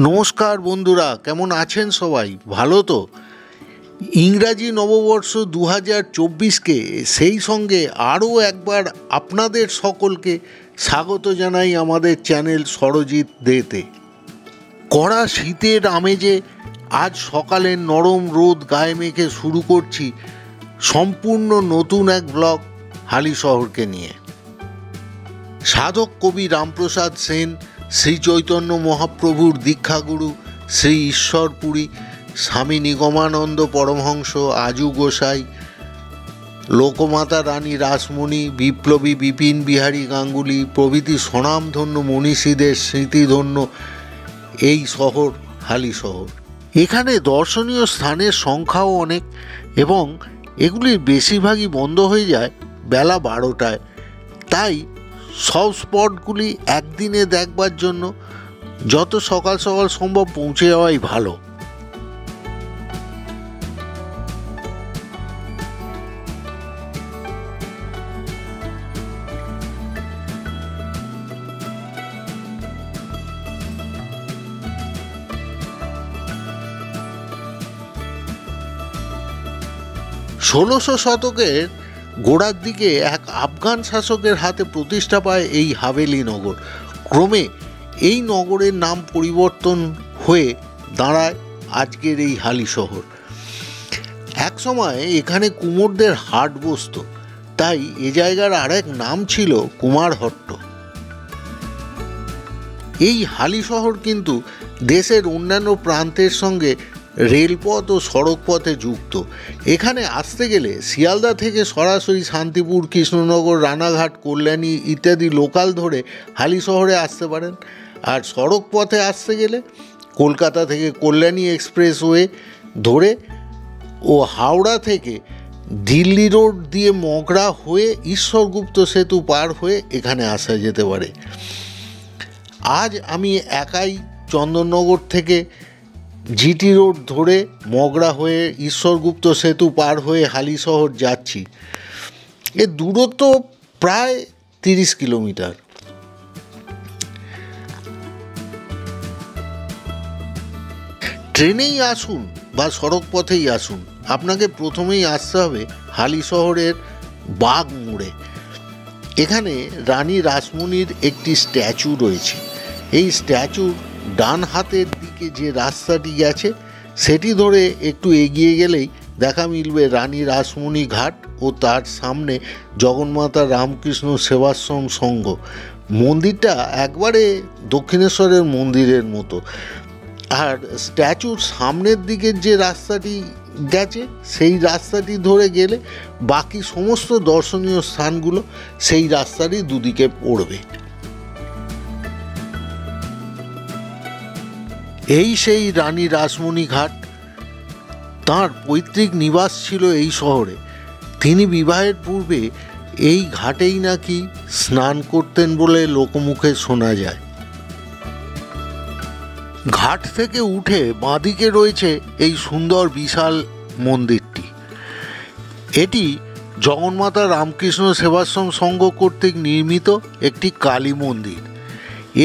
নমস্কার বন্ধুরা, কেমন আছেন সবাই? ভালো তো? ইংরাজি নববর্ষ 2024কে সেই সঙ্গে আরও একবার আপনাদের সকলকে স্বাগত জানাই আমাদের চ্যানেল স্বরজিৎ দেতে। কড়া শীতের আমেজে আজ সকালে নরম রোদ গায়ে মেখে শুরু করছি সম্পূর্ণ নতুন এক ব্লগ হালিশহরকে নিয়ে। সাধক কবি রামপ্রসাদ সেন, শ্রী চৈতন্য মহাপ্রভুর দীক্ষাগুরু শ্রী ঈশ্বরপুরী, স্বামী নিগমানন্দ পরমহংস, আজু গোসাই, লোকমাতা রানী রাসমণি, বিপ্লবী বিপিন বিহারী গাঙ্গুলি প্রভৃতি স্বনামধন্য মনীষীদের স্মৃতিধন্য এই শহর হালিশহর। এখানে দর্শনীয় স্থানের সংখ্যাও অনেক এবং এগুলির বেশিরভাগই বন্ধ হয়ে যায় বেলা 12টায়। তাই সব স্পটগুলি একদিনে দেখবার জন্য যত সকাল সকাল সম্ভব পৌঁছে যাওয়াই ভালো। ষোলোশো শতকের গোড়ার দিকে এক আফগান শাসকের হাতে প্রতিষ্ঠা পায় এই হাভেলি নগর। ক্রমে এই নগরের নাম পরিবর্তন হয়ে দাঁড়ায় আজকের এই হালিশহর। এক সময় এখানে কুমোরদের হাট বসত, তাই এ জায়গার আরেক নাম ছিল কুমারহট্ট। এই হালিশহর কিন্তু দেশের অন্যান্য প্রান্তের সঙ্গে রেলপথ ও সড়ক পথে যুক্ত। এখানে আসতে গেলে শিয়ালদা থেকে সরাসরি শান্তিপুর, কৃষ্ণনগর, রানাঘাট, কল্যাণী ইত্যাদি লোকাল ধরে হালিশহরে আসতে পারেন। আর সড়ক পথে আসতে গেলে কলকাতা থেকে কল্যাণী এক্সপ্রেসওয়ে ধরে ও হাওড়া থেকে দিল্লি রোড দিয়ে মগরা হয়ে ঈশ্বরগুপ্ত সেতু পার হয়ে এখানে আসা যেতে পারে। আজ আমি একাই চন্দননগর থেকে জিটি রোড ধরে মগরা হয়ে ঈশ্বরগুপ্ত সেতু পার হয়ে হালিশহর যাচ্ছি। এর দূরত্ব প্রায় 30 কিলোমিটার। ট্রেনেই আসুন বা সড়ক পথেই আসুন, আপনাকে প্রথমেই আসতে হবে হালিশহরের বাগ মোড়ে। এখানে রানী রাসমণির একটি স্ট্যাচু রয়েছে। এই স্ট্যাচুর ডান হাতের দিকে যে রাস্তাটি গেছে সেটি ধরে একটু এগিয়ে গেলেই দেখা মিলবে রানী রাসমণি ঘাট ও তার সামনে জগন্মাতা রামকৃষ্ণ সেবাশ্রম সংঘ। মন্দিরটা একবারে দক্ষিণেশ্বরের মন্দিরের মতো। আর স্ট্যাচুর সামনের দিকের যে রাস্তাটি গেছে সেই রাস্তাটি ধরে গেলে বাকি সমস্ত দর্শনীয় স্থানগুলো সেই রাস্তারই দুদিকে পড়বে। এই সেই রানী রাসমণি ঘাট। তাঁর পৈতৃক নিবাস ছিল এই শহরে। তিনি বিবাহের পূর্বে এই ঘাটেই নাকি স্নান করতেন বলে লোকমুখে শোনা যায়। ঘাট থেকে উঠে বাঁদিকে রয়েছে এই সুন্দর বিশাল মন্দিরটি। এটি জগন্মাতা রামকৃষ্ণ সেবাশ্রম সংঘ কর্তৃক নির্মিত একটি কালী মন্দির।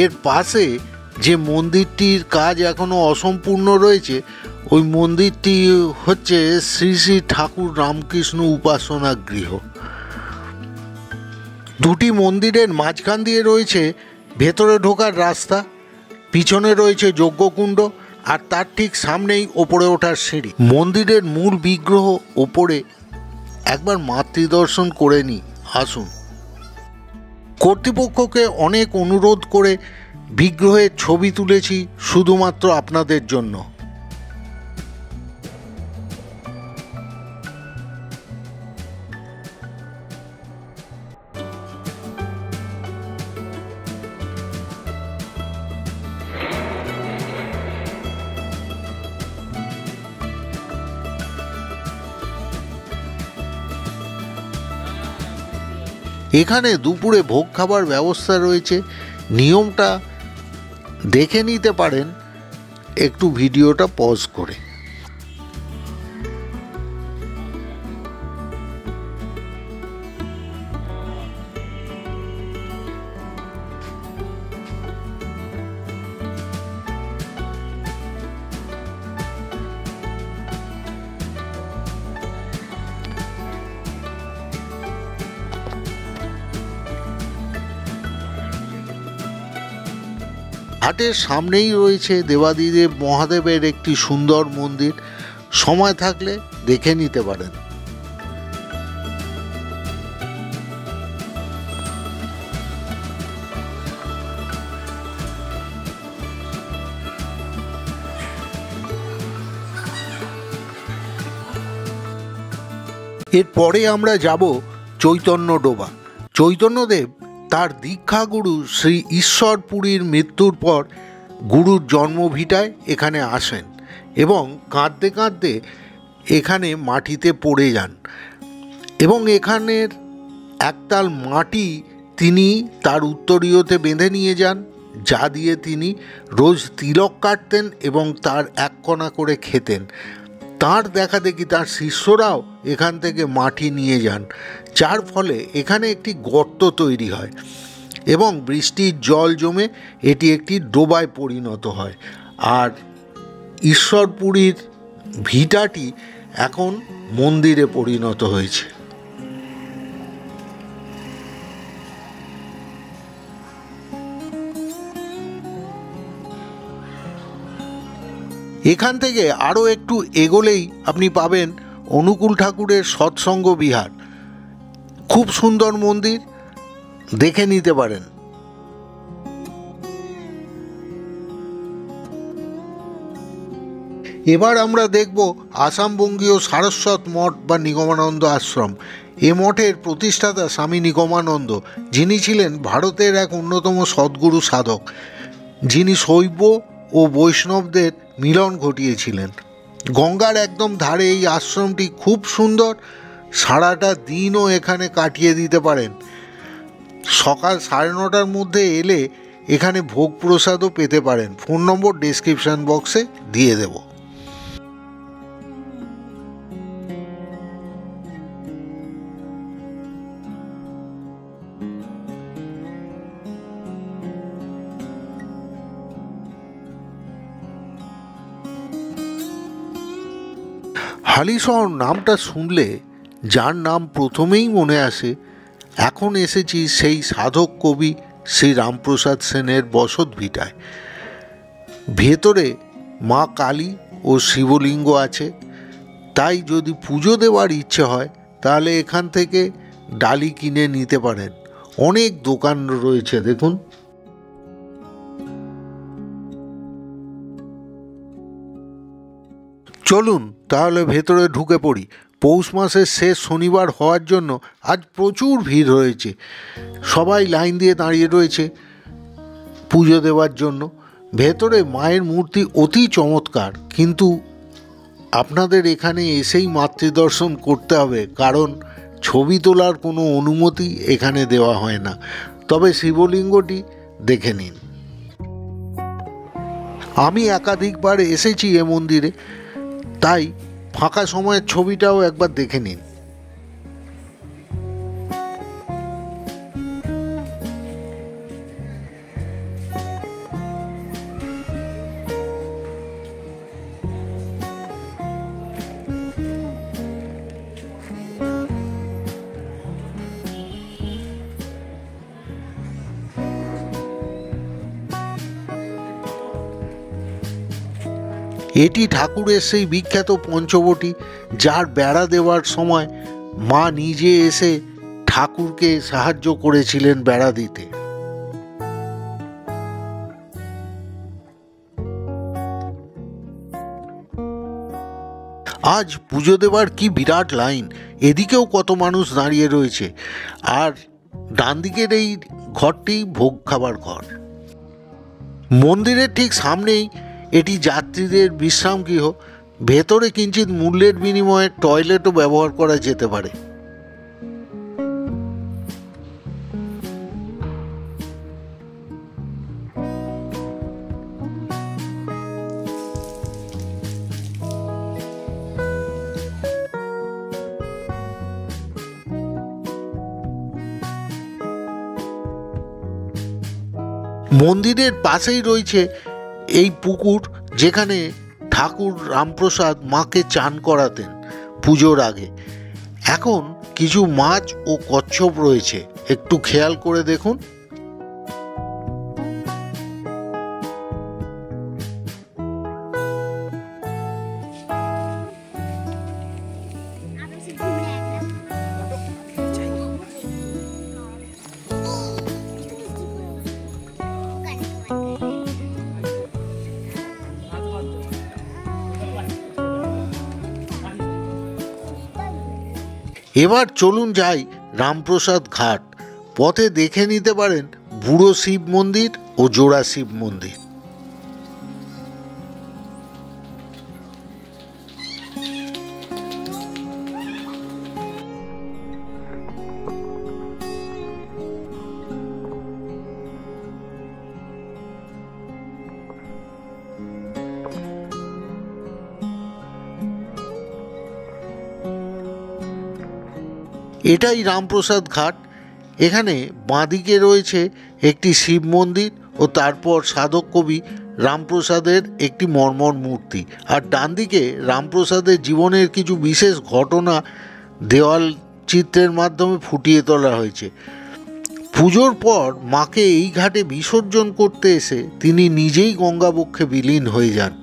এর পাশে যে মন্দিরটির কাজ এখনও অসম্পূর্ণ রয়েছে, ওই মন্দিরটি হচ্ছে শ্রী শ্রী ঠাকুর রামকৃষ্ণ উপাসনা গৃহ। দুটি মন্দিরের মাঝখান দিয়ে রয়েছে ভেতরে ঢোকার রাস্তা, পিছনে রয়েছে যজ্ঞকুণ্ড আর তার ঠিক সামনেই ওপরে ওঠার সিঁড়ি। মন্দিরের মূল বিগ্রহ ওপরে একবার মাতৃদর্শন করে নিই, আসুন। কর্তৃপক্ষকে অনেক অনুরোধ করে বিগ্রহের ছবি তুলেছি শুধুমাত্র আপনাদের জন্য। এখানে দুপুরে ভোগ খাবার ব্যবস্থা রয়েছে। নিয়মটা দেখে নিতে পারেন একটু ভিডিওটা পজ করে। ঘাটের সামনেই রয়েছে দেবাদিদেব মহাদেবের একটি সুন্দর মন্দির, সময় থাকলে দেখে নিতে পারেন। এরপরে আমরা যাব চৈতন্য ডোবা। চৈতন্যদেব তার দীক্ষাগুরু শ্রী ঈশ্বরপুরীর মৃত্যুর পর গুরুর জন্মভিটায় এখানে আসেন এবং কাঁদতে কাঁদতে এখানে মাটিতে পড়ে যান এবং এখানের একতাল মাটি তিনি তার উত্তরীয়তে বেঁধে নিয়ে যান, যা দিয়ে তিনি রোজ তিলক কাটতেন এবং তার এক কণা করে খেতেন। তার দেখা দেখি তার শিষ্যরাও এখান থেকে মাটি নিয়ে যান, যার ফলে এখানে একটি গর্ত তৈরি হয় এবং বৃষ্টির জল জমে এটি একটি ডোবায় পরিণত হয়। আর ঈশ্বরপুরীর ভিটাটি এখন মন্দিরে পরিণত হয়েছে। এখান থেকে আরও একটু এগোলেই আপনি পাবেন অনুকূল ঠাকুরের সৎসঙ্গ বিহার। খুব সুন্দর মন্দির, দেখে নিতে পারেন। এবার আমরা দেখব আসামবঙ্গীয় সারস্বত মঠ বা নিগমানন্দ আশ্রম। এ মঠের প্রতিষ্ঠাতা স্বামী নিগমানন্দ, যিনি ছিলেন ভারতের এক অন্যতম সদ্গুরু সাধক, যিনি শৈব ও বৈষ্ণবদের মিলন ঘটিয়েছিলেন। গঙ্গার একদম ধারে এই আশ্রমটি খুব সুন্দর। সারাটা দিনও এখানে কাটিয়ে দিতে পারেন। সকাল 9:30টার মধ্যে এলে এখানে ভোগ প্রসাদও পেতে পারেন। ফোন নম্বর ডেসক্রিপশন বক্সে দিয়ে দেব। হালিশহর নামটা শুনলে যার নাম প্রথমেই মনে আসে, এখন এসেছি সেই সাধক কবি শ্রী রামপ্রসাদ সেনের বসত ভিটায়। ভেতরে মা কালী ও শিবলিঙ্গ আছে, তাই যদি পুজো দেওয়ার ইচ্ছে হয় তাহলে এখান থেকে ডালি কিনে নিতে পারেন। অনেক দোকান রয়েছে দেখুন। চলুন তাহলে ভেতরে ঢুকে পড়ি। পৌষ মাসের শেষ শনিবার হওয়ার জন্য আজ প্রচুর ভিড় হয়েছে। সবাই লাইন দিয়ে দাঁড়িয়ে রয়েছে পুজো দেওয়ার জন্য। ভেতরে মায়ের মূর্তি অতি চমৎকার, কিন্তু আপনাদের এখানে এসেই মাতৃদর্শন করতে হবে, কারণ ছবি তোলার কোনো অনুমতি এখানে দেওয়া হয় না। তবে শিবলিঙ্গটি দেখে নিন। আমি একাধিকবার এসেছি এ মন্দিরে, তাই ফাঁকা সময়ের ছবিটাও একবার দেখে নিন। এটি ঠাকুরের সেই বিখ্যাত পঞ্চবটি, যার বেড়া দেওয়ার সময় মা নিজে এসে ঠাকুরকে সাহায্য করেছিলেন বেড়া দিতে। আজ পুজো দেওয়ার কি বিরাট লাইন। এদিকেও কত মানুষ দাঁড়িয়ে রয়েছে। আর ডান দিকের এই ঘরটি ভোগ খাবার ঘর। মন্দিরের ঠিক সামনেই এটি যাত্রীদের বিশ্রাম গৃহ। ভেতরে কিঞ্চিৎ মূল্যের বিনিময়ে টয়লেটও ব্যবহার করা যেতে পারে। মন্দিরের পাশেই রয়েছে এই পুকুর, যেখানে ঠাকুর রামপ্রসাদ মাকে চান করাতেন পুজোর আগে। এখন কিছু মাছ ও কচ্ছপ রয়েছে, একটু খেয়াল করে দেখুন। এবার চলুন যাই রামপ্রসাদ ঘাট। পথে দেখে নিতে পারেন বুড়ো শিব মন্দির ও জোড়া শিব মন্দির। এটাই রামপ্রসাদ ঘাট। এখানে বাঁদিকে রয়েছে একটি শিব মন্দির ও তারপর সাধক কবি রামপ্রসাদের একটি মর্মর মূর্তি, আর ডান দিকে রামপ্রসাদের জীবনের কিছু বিশেষ ঘটনা দেওয়াল চিত্রের মাধ্যমে ফুটিয়ে তোলা হয়েছে। পুজোর পর মাকে এই ঘাটে বিসর্জন করতে এসে তিনি নিজেই গঙ্গাবক্ষে বিলীন হয়ে যান।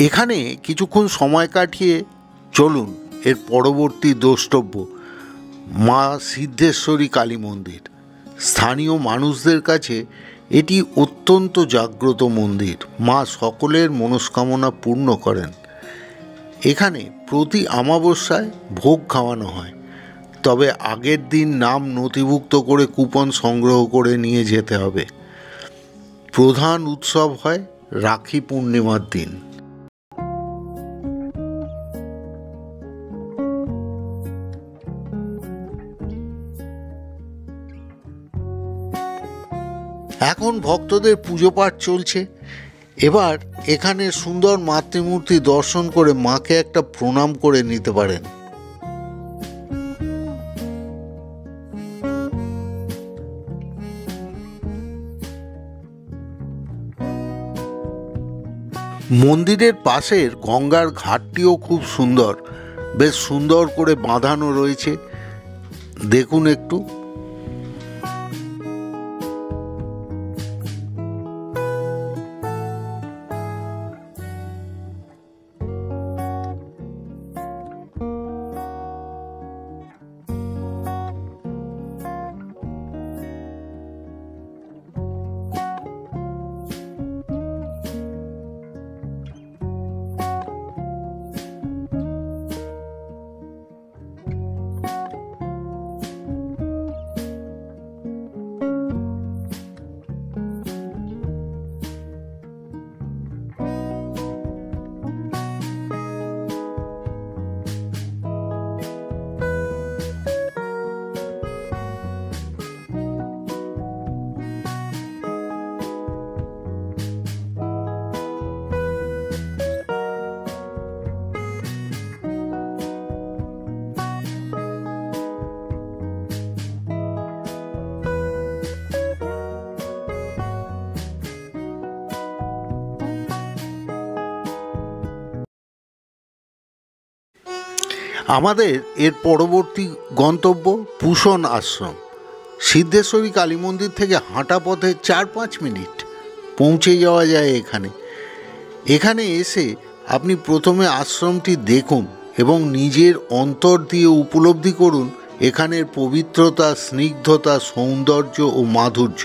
এখানে কিছুক্ষণ সময় কাটিয়ে চলুন এর পরবর্তী দ্রষ্টব্য মা সিদ্ধেশ্বরী কালী মন্দির। স্থানীয় মানুষদের কাছে এটি অত্যন্ত জাগ্রত মন্দির। মা সকলের মনস্কামনা পূর্ণ করেন। এখানে প্রতি অমাবস্যায় ভোগ খাওয়ানো হয়, তবে আগের দিন নাম নথিভুক্ত করে কুপন সংগ্রহ করে নিয়ে যেতে হবে। প্রধান উৎসব হয় রাখি পূর্ণিমার দিন। এখন ভক্তদের পুজো পাঠ চলছে। এবার এখানে সুন্দর মাতৃমূর্তি দর্শন করে মাকে একটা প্রণাম করে নিতে পারেন। মন্দিরের পাশের গঙ্গার ঘাটটিও খুব সুন্দর, বেশ সুন্দর করে বাঁধানো রয়েছে, দেখুন একটু। আমাদের এর পরবর্তী গন্তব্য পুষণ আশ্রম। সিদ্ধেশ্বরী কালী মন্দির থেকে হাঁটা পথে 4-5 মিনিট পৌঁছে যাওয়া যায় এখানে। এখানে এসে আপনি প্রথমে আশ্রমটি দেখুন এবং নিজের অন্তর দিয়ে উপলব্ধি করুন এখানের পবিত্রতা, স্নিগ্ধতা, সৌন্দর্য ও মাধুর্য।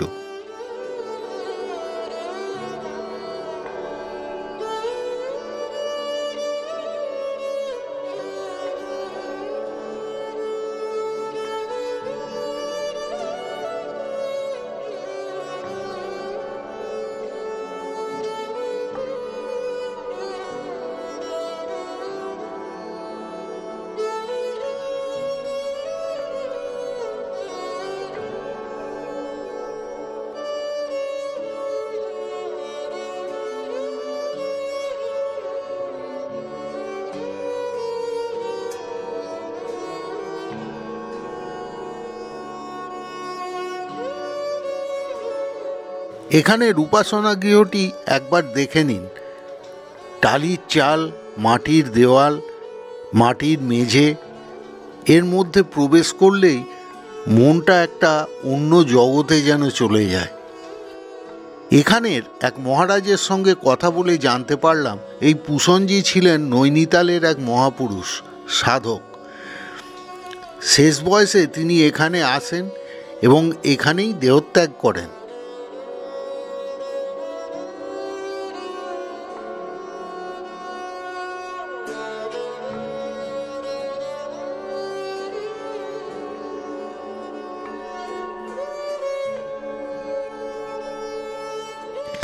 এখানে উপাসনা গৃহটি একবার দেখে নিন। টালির চাল, মাটির দেওয়াল, মাটির মেঝে, এর মধ্যে প্রবেশ করলেই মনটা একটা অন্য জগতে যেন চলে যায়। এখানের এক মহারাজের সঙ্গে কথা বলে জানতে পারলাম এই পুষণজি ছিলেন নৈনিতালের এক মহাপুরুষ সাধক। শেষ বয়সে তিনি এখানে আসেন এবং এখানেই দেহত্যাগ করেন।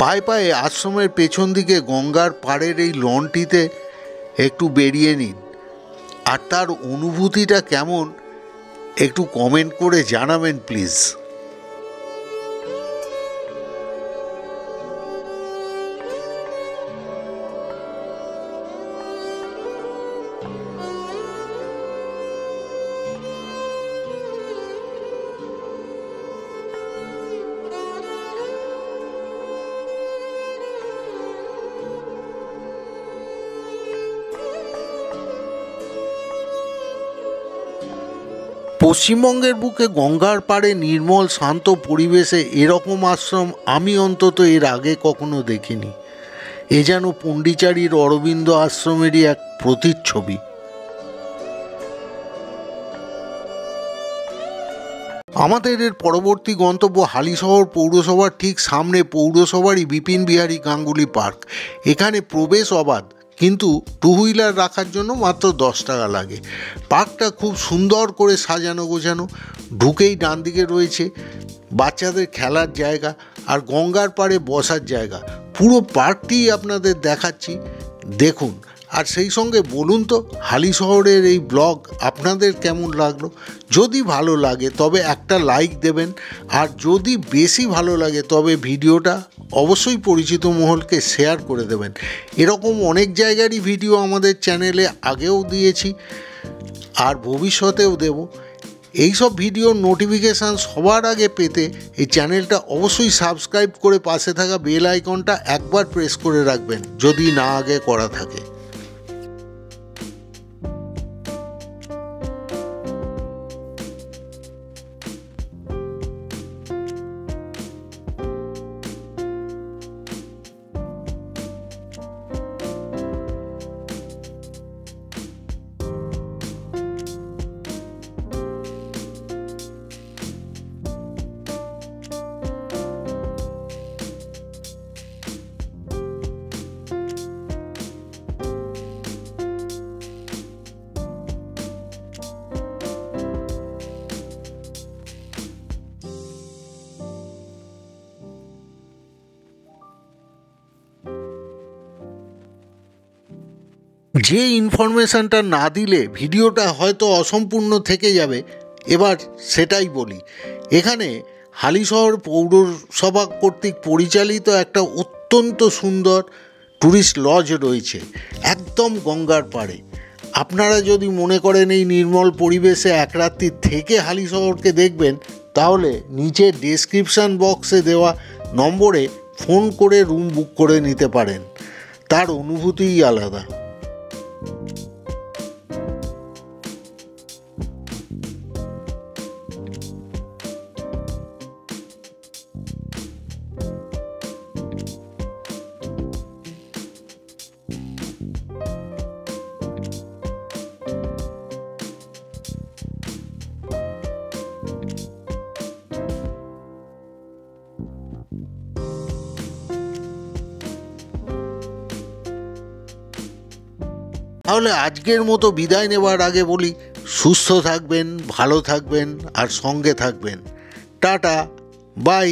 পায়ে পায়ে আশ্রমের পেছন দিকে গঙ্গার পাড়ের এই লনটিতে একটু বেরিয়ে নিন, আর তার অনুভূতিটা কেমন একটু কমেন্ট করে জানাবেন প্লিজ। পশ্চিমবঙ্গের বুকে গঙ্গার পাড়ে নির্মল শান্ত পরিবেশে এরকম আশ্রম আমি অন্তত এর আগে কখনো দেখিনি। এ যেন পণ্ডিচারীর অরবিন্দ আশ্রমেরই এক প্রতিচ্ছবি। আমাদের এর পরবর্তী গন্তব্য হালিশহর পৌরসভার ঠিক সামনে পৌরসভারই বিপিন বিহারী গাঙ্গুলি পার্ক। এখানে প্রবেশ অবাধ, কিন্তু টু হুইলার রাখার জন্য মাত্র 10 টাকা লাগে। পার্কটা খুব সুন্দর করে সাজানো গোছানো। ঢুকেই ডান দিকে রয়েছে বাচ্চাদের খেলার জায়গা আর গঙ্গার পাড়ে বসার জায়গা। পুরো পার্কটিই আপনাদের দেখাচ্ছি, দেখুন। আর সেই সঙ্গে বলুন তো হালিশহরের এই ব্লগ আপনাদের কেমন লাগলো। যদি ভালো লাগে তবে একটা লাইক দেবেন, আর যদি বেশি ভালো লাগে তবে ভিডিওটা অবশ্যই পরিচিত মহলকে শেয়ার করে দেবেন। এরকম অনেক জায়গারই ভিডিও আমাদের চ্যানেলে আগেও দিয়েছি আর ভবিষ্যতেও দেব। এইসব ভিডিওর নোটিফিকেশান সবার আগে পেতে এই চ্যানেলটা অবশ্যই সাবস্ক্রাইব করে পাশে থাকা বেল আইকনটা একবার প্রেস করে রাখবেন যদি না আগে করা থাকে। যে ইনফরমেশানটা না দিলে ভিডিওটা হয়তো অসম্পূর্ণ থেকে যাবে, এবার সেটাই বলি। এখানে হালিশহর পৌরসভা কর্তৃক পরিচালিত একটা অত্যন্ত সুন্দর ট্যুরিস্ট লজ রয়েছে একদম গঙ্গার পাড়ে। আপনারা যদি মনে করেন এই নির্মল পরিবেশে এক রাত্রি থেকে হালিশহরকে দেখবেন, তাহলে নিচে ডেসক্রিপশান বক্সে দেওয়া নম্বরে ফোন করে রুম বুক করে নিতে পারেন। তার অনুভূতিই আলাদা। তাহলে আজকের মতো বিদায় নেবার আগে বলি, সুস্থ থাকবেন, ভালো থাকবেন আর সঙ্গে থাকবেন। Tata, by.